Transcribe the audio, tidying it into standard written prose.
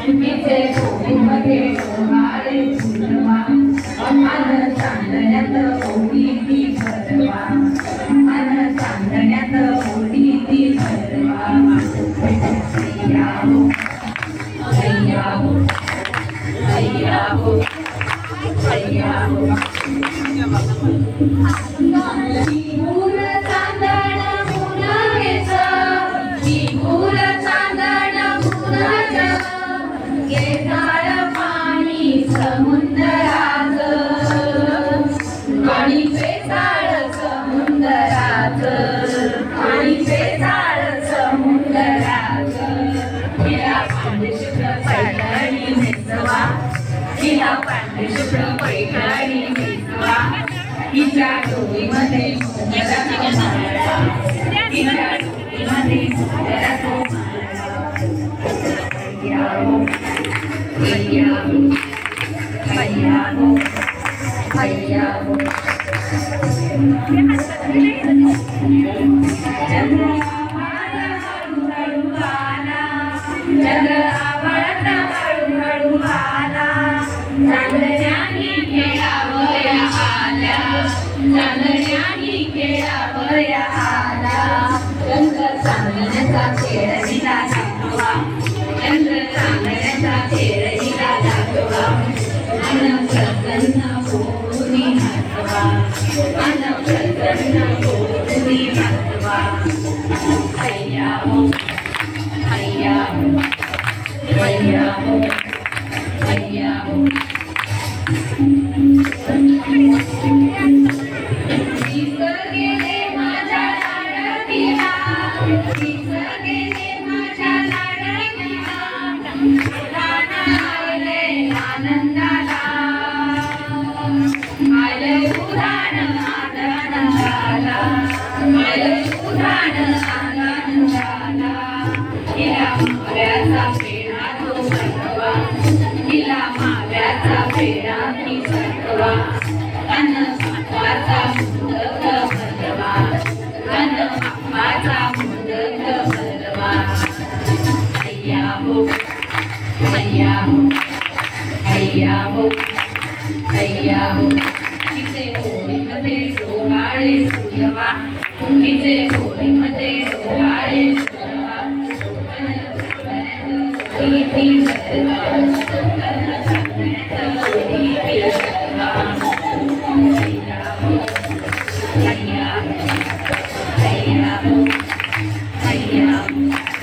तिचे गोडीमध्ये डोहाळे फुलवा मन चांदण्यात ओढी ती भरवा मन चांदण्यात ओढी ती भरवा हैया हो हैया हो हैया हो हैया हो समुद्रात पाणी पेसाळ समुद्रात पाणी पेसाळ समुद्रात हिला पांढरी शुभ्र पैठणी नेसवा हिला पांढरी शुभ्र पैठणी नेसवा हिच्या डोळीमध्ये मोगऱ्याचा माळा हिच्या डोळीमध्ये मोगऱ्याचा माळा हैया हो हैया हो चंद्र हळूहळू आला चंद्र आवळता हळूहळू आला चांदण्यानी खेळावया आल्या चांदण्यानी खेळावया आला चंद्र चांदण्याचा खेळ हिला दाखवा चंद्र चांदण्याचा खेळ हिला दाखवा प्रसन्न होऊनी हसवा मन प्रसन्न होऊनी हसवा हैया हो हैया हो हैया हो हैया हो गेले माझ्या लाडकीला गेले माझ्या लाडकीला आनंदाला उधाण आनंदाला उधाण आनंदाला हिला माव्याचा फेरा तो भरवा हिला माव्याचा फेरा ती भरवा अन बाप्पाचा मोदक भरवा अन बाप्पाचा मोदक भरवा हैया हो हैया हो हैया हो हैया हो तिचे गोडीमध्ये डोहाळे फुलवा तिचे गोडीमध्ये डोहाळे फुलवा ती भरवा हैया हो हैया हो हैया हो हैया हो